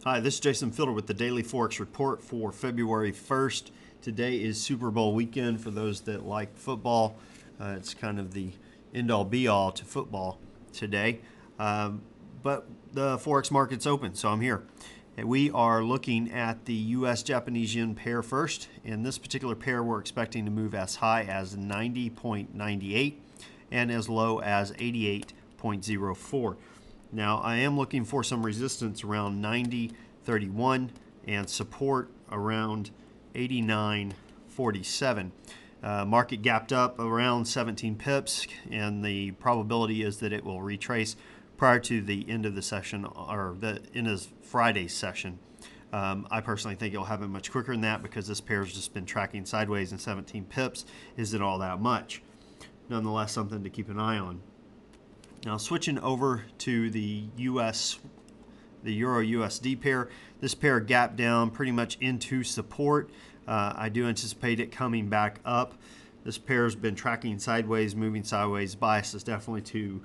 Hi, this is Jason Fielder with the Daily Forex Report for February 1st. Today is Super Bowl weekend for those that like football. It's kind of the end-all be-all to football today. But the Forex market's open, so I'm here. And we are looking at the US-Japanese yen pair first. In this particular pair, we're expecting to move as high as 90.98 and as low as 88.04. Now, I am looking for some resistance around 90.31 and support around 89.47. Market gapped up around 17 pips, and the probability is that it will retrace prior to the end of the session, or the end of Friday's session. I personally think it'll happen much quicker than that because this pair has just been tracking sideways, and 17 pips isn't all that much. Nonetheless, something to keep an eye on. Now, switching over to the Euro-USD pair, this pair gapped down pretty much into support. I do anticipate it coming back up. This pair has been tracking sideways, moving sideways. Bias is definitely to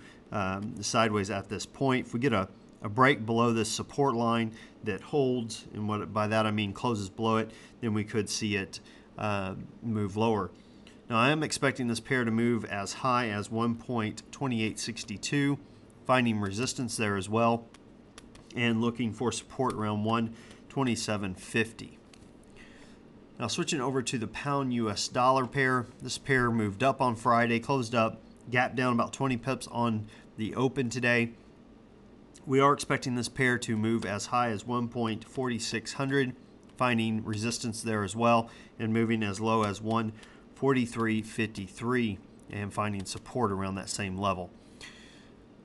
sideways at this point. If we get a break below this support line that holds, and by that I mean closes below it, then we could see it move lower. Now, I am expecting this pair to move as high as 1.2862, finding resistance there as well, and looking for support around 127.50. Now, switching over to the pound US dollar pair, this pair moved up on Friday, closed up, gapped down about 20 pips on the open today. We are expecting this pair to move as high as 1.4600, finding resistance there as well, and moving as low as 143.53 and finding support around that same level.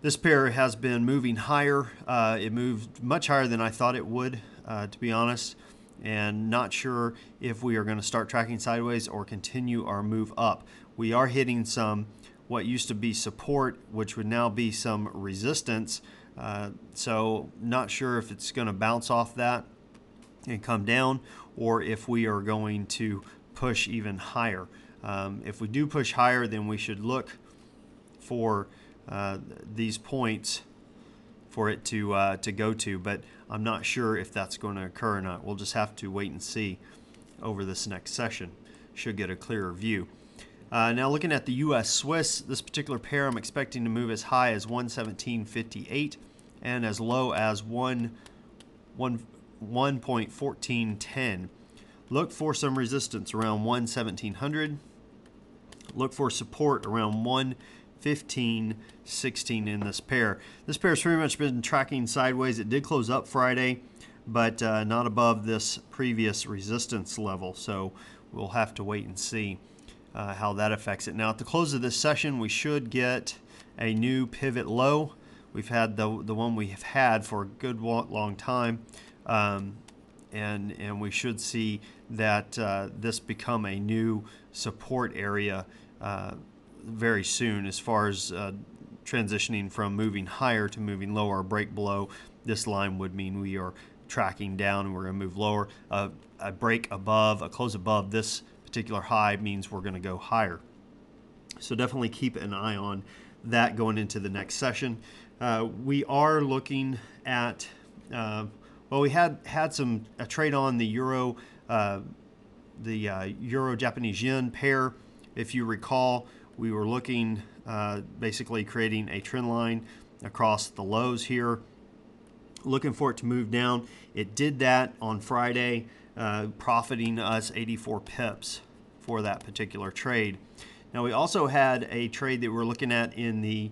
This pair has been moving higher. It moved much higher than I thought it would, to be honest, and not sure if we are going to start tracking sideways or continue our move up. We are hitting some what used to be support, which would now be some resistance, so not sure if it's going to bounce off that and come down, or if we are going to push even higher. If we do push higher, then we should look for these points for it to go to, but I'm not sure if that's going to occur or not. We'll just have to wait and see over this next session. Should get a clearer view. Now, looking at the US Swiss, this particular pair I'm expecting to move as high as 117.58 and as low as 1.1410. Look for some resistance around 11700. Look for support around 115.16 in this pair. This pair has pretty much been tracking sideways. It did close up Friday, but not above this previous resistance level. So we'll have to wait and see how that affects it. Now, at the close of this session, we should get a new pivot low. We've had the one we have had for a good long time. And we should see that this become a new support area very soon, as far as transitioning from moving higher to moving lower. A break below this line would mean we are tracking down and we're going to move lower. A break above, a close above this particular high means we're going to go higher. So definitely keep an eye on that going into the next session. We are looking at well, we had a trade on the euro, Euro-Japanese yen pair. If you recall, we were looking basically creating a trend line across the lows here, looking for it to move down. It did that on Friday, profiting us 84 pips for that particular trade. Now, we also had a trade that we're looking at in the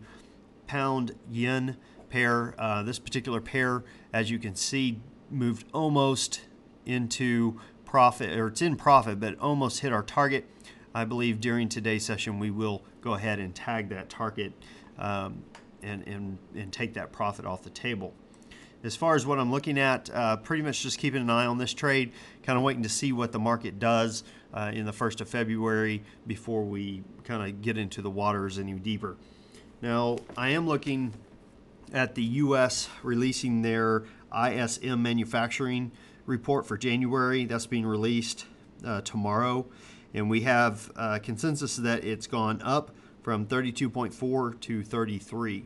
pound yen pair. This particular pair, as you can see, moved almost into profit, or it's in profit, but almost hit our target. I believe during today's session we will go ahead and tag that target and take that profit off the table. As far as what I'm looking at, pretty much just keeping an eye on this trade, kind of waiting to see what the market does in the 1st of February before we kind of get into the waters any deeper. Now, I am looking at the U.S. releasing their ISM manufacturing report for January. That's being released tomorrow, and we have consensus that it's gone up from 32.4 to 33.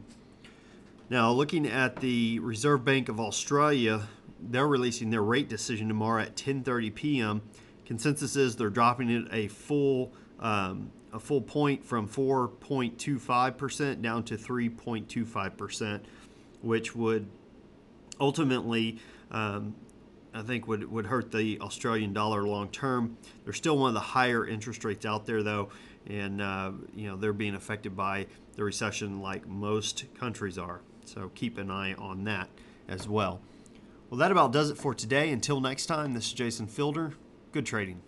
Now, looking at the Reserve Bank of Australia they're releasing their rate decision tomorrow at 10:30 p.m. Consensus is they're dropping it a full point from 4.25% down to 3.25%, which would ultimately, I think, would hurt the Australian dollar long term. They're still one of the higher interest rates out there, though, and they're being affected by the recession like most countries are. So keep an eye on that as well. Well, that about does it for today. Until next time, this is Jason Fielder. Good trading.